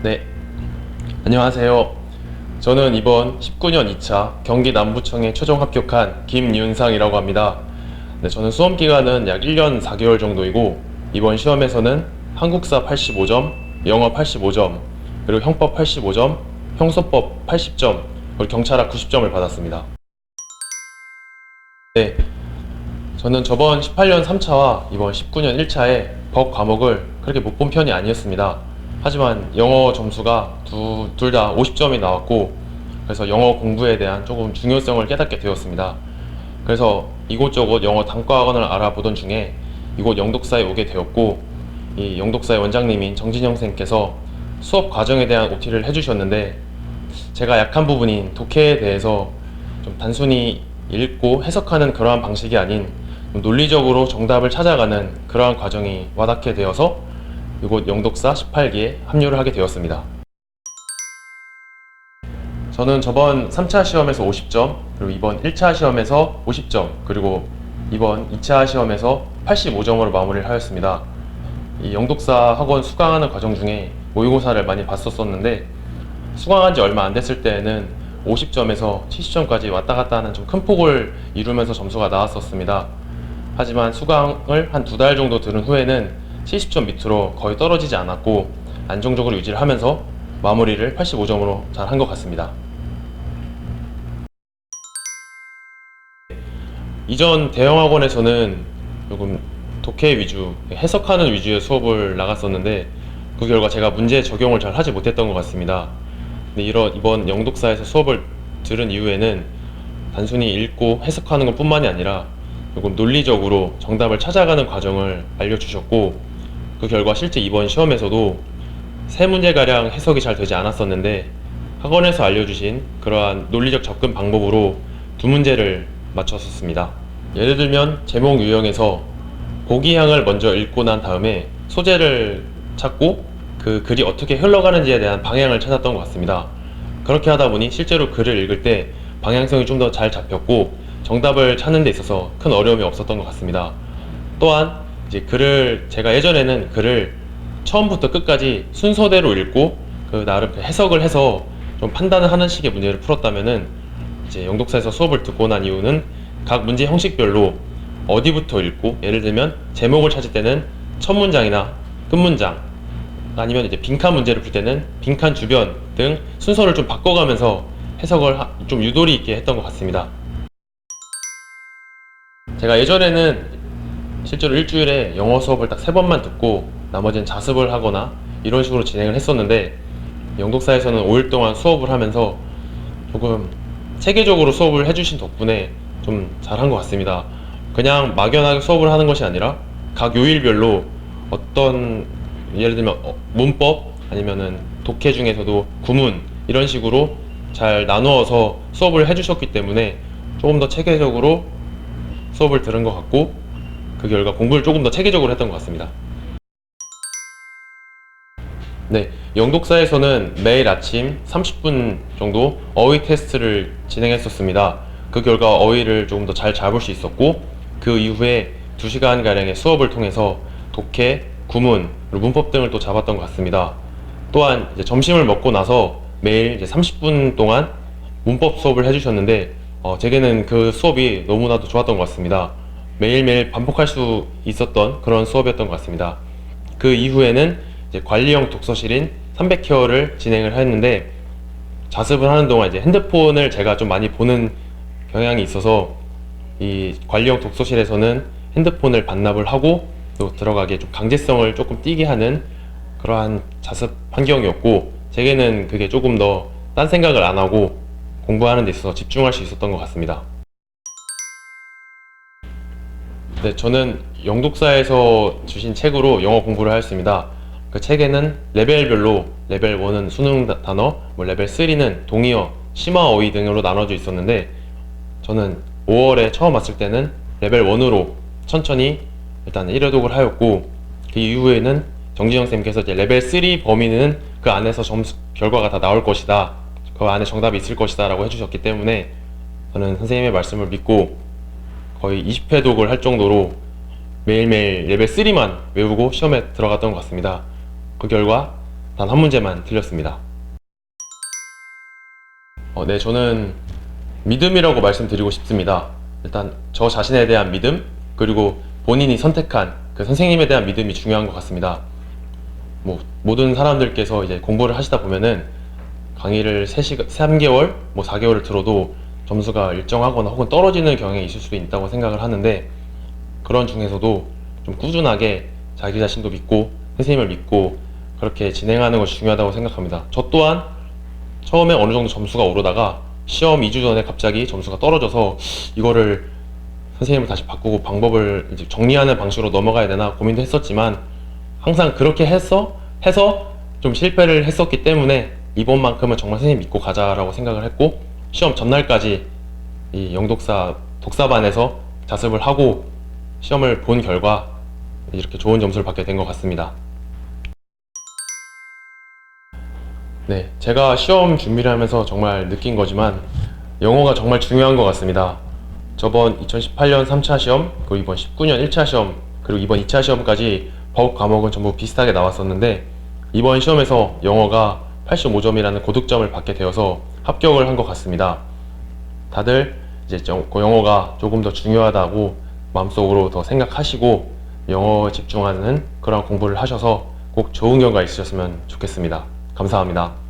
네, 안녕하세요. 저는 이번 19년 2차 경기 남부청에 최종 합격한 김윤상이라고 합니다. 네, 저는 수험 기간은 약 1년 4개월 정도이고 이번 시험에서는 한국사 85점, 영어 85점, 그리고 형법 85점, 형소법 80점, 그리고 경찰학 90점을 받았습니다. 네, 저는 저번 18년 3차와 이번 19년 1차에 법 과목을 그렇게 못 본 편이 아니었습니다. 하지만 영어 점수가 둘 다 50점이 나왔고, 그래서 영어 공부에 대한 조금 중요성을 깨닫게 되었습니다. 그래서 이곳저곳 영어 단과학원을 알아보던 중에 이곳 영독사에 오게 되었고, 이 영독사의 원장님인 정진영 쌤께서 수업 과정에 대한 OT를 해주셨는데, 제가 약한 부분인 독해에 대해서 좀 단순히 읽고 해석하는 그러한 방식이 아닌 논리적으로 정답을 찾아가는 그러한 과정이 와닿게 되어서 이곳 영독사 18기에 합류를 하게 되었습니다. 저는 저번 3차 시험에서 50점, 그리고 이번 1차 시험에서 50점, 그리고 이번 2차 시험에서 85점으로 마무리를 하였습니다. 이 영독사 학원 수강하는 과정 중에 모의고사를 많이 봤었는데, 수강한 지 얼마 안 됐을 때에는 50점에서 70점까지 왔다 갔다 하는 좀 큰 폭을 이루면서 점수가 나왔었습니다. 하지만 수강을 한 2달 정도 들은 후에는 70점 밑으로 거의 떨어지지 않았고 안정적으로 유지를 하면서 마무리를 85점으로 잘 한 것 같습니다. 이전 대형학원에서는 조금 독해 위주, 해석하는 위주의 수업을 나갔었는데 그 결과 제가 문제 적용을 잘 하지 못했던 것 같습니다. 근데 이번 영독사에서 수업을 들은 이후에는 단순히 읽고 해석하는 것 뿐만이 아니라 조금 논리적으로 정답을 찾아가는 과정을 알려주셨고, 그 결과 실제 이번 시험에서도 3문제가량 해석이 잘 되지 않았었는데 학원에서 알려주신 그러한 논리적 접근 방법으로 2문제를 맞췄었습니다. 예를 들면 제목 유형에서 보기항을 먼저 읽고 난 다음에 소재를 찾고 그 글이 어떻게 흘러가는지에 대한 방향을 찾았던 것 같습니다. 그렇게 하다 보니 실제로 글을 읽을 때 방향성이 좀 더 잘 잡혔고 정답을 찾는 데 있어서 큰 어려움이 없었던 것 같습니다. 또한 이제 제가 예전에는 글을 처음부터 끝까지 순서대로 읽고 그 나름 해석을 해서 좀 판단을 하는 식의 문제를 풀었다면은 이제 영독사에서 수업을 듣고 난 이후는 각 문제 형식별로 어디부터 읽고, 예를 들면 제목을 찾을 때는 첫 문장이나 끝 문장, 아니면 이제 빈칸 문제를 풀 때는 빈칸 주변 등 순서를 좀 바꿔가면서 해석을 좀 유도리 있게 했던 것 같습니다. 제가 예전에는 실제로 일주일에 영어 수업을 딱 3번만 듣고 나머지는 자습을 하거나 이런 식으로 진행을 했었는데, 영독사에서는 5일 동안 수업을 하면서 조금 체계적으로 수업을 해주신 덕분에 좀 잘한 것 같습니다. 그냥 막연하게 수업을 하는 것이 아니라 각 요일별로 어떤, 예를 들면 문법 아니면은 독해 중에서도 구문 이런 식으로 잘 나누어서 수업을 해주셨기 때문에 조금 더 체계적으로 수업을 들은 것 같고 그 결과 공부를 조금 더 체계적으로 했던 것 같습니다. 네, 영독사에서는 매일 아침 30분 정도 어휘 테스트를 진행했었습니다. 그 결과 어휘를 조금 더 잘 잡을 수 있었고, 그 이후에 2시간가량의 수업을 통해서 독해, 구문, 그리고 문법 등을 또 잡았던 것 같습니다. 또한 이제 점심을 먹고 나서 매일 이제 30분 동안 문법 수업을 해주셨는데, 제게는 그 수업이 너무나도 좋았던 것 같습니다. 매일매일 반복할 수 있었던 그런 수업이었던 것 같습니다. 그 이후에는 이제 관리형 독서실인 300케어를 진행을 했는데, 자습을 하는 동안 이제 핸드폰을 제가 좀 많이 보는 경향이 있어서 이 관리형 독서실에서는 핸드폰을 반납을 하고 또 들어가게 좀 강제성을 조금 띠게 하는 그러한 자습 환경이었고, 제게는 그게 조금 더 딴 생각을 안 하고 공부하는 데 있어서 집중할 수 있었던 것 같습니다. 네, 저는 영독사에서 주신 책으로 영어 공부를 하였습니다. 그 책에는 레벨별로 레벨 1은 수능 단어, 레벨 3는 동의어, 심화 어휘 등으로 나눠져 있었는데, 저는 5월에 처음 왔을 때는 레벨 1으로 천천히 일단 1회독을 하였고, 그 이후에는 정진영 쌤께서 이제 레벨 3 범위는 그 안에서 점수 결과가 다 나올 것이다, 그 안에 정답이 있을 것이다 라고 해주셨기 때문에 저는 선생님의 말씀을 믿고 거의 20회독을 할 정도로 매일매일 레벨 3만 외우고 시험에 들어갔던 것 같습니다. 그 결과 단 한 문제만 틀렸습니다. 네, 저는 믿음이라고 말씀드리고 싶습니다. 일단 저 자신에 대한 믿음, 그리고 본인이 선택한 그 선생님에 대한 믿음이 중요한 것 같습니다. 모든 사람들께서 이제 공부를 하시다 보면은 강의를 3개월, 4개월을 들어도 점수가 일정하거나 혹은 떨어지는 경향이 있을 수도 있다고 생각을 하는데, 그런 중에서도 좀 꾸준하게 자기 자신도 믿고 선생님을 믿고 그렇게 진행하는 것이 중요하다고 생각합니다. 저 또한 처음에 어느 정도 점수가 오르다가 시험 2주 전에 갑자기 점수가 떨어져서 이거를 선생님을 다시 바꾸고 방법을 이제 정리하는 방식으로 넘어가야 되나 고민도 했었지만, 항상 그렇게 해서 좀 실패를 했었기 때문에 이번만큼은 정말 선생님 믿고 가자라고 생각을 했고, 시험 전날까지 이 영독사 독사반에서 자습을 하고 시험을 본 결과 이렇게 좋은 점수를 받게 된 것 같습니다. 네, 제가 시험 준비를 하면서 정말 느낀 거지만 영어가 정말 중요한 것 같습니다. 저번 2018년 3차 시험, 그리고 이번 19년 1차 시험, 그리고 이번 2차 시험까지 법 과목은 전부 비슷하게 나왔었는데, 이번 시험에서 영어가 85점이라는 고득점을 받게 되어서 합격을 한 것 같습니다. 다들 이제 영어가 조금 더 중요하다고 마음속으로 더 생각하시고 영어에 집중하는 그런 공부를 하셔서 꼭 좋은 결과 있으셨으면 좋겠습니다. 감사합니다.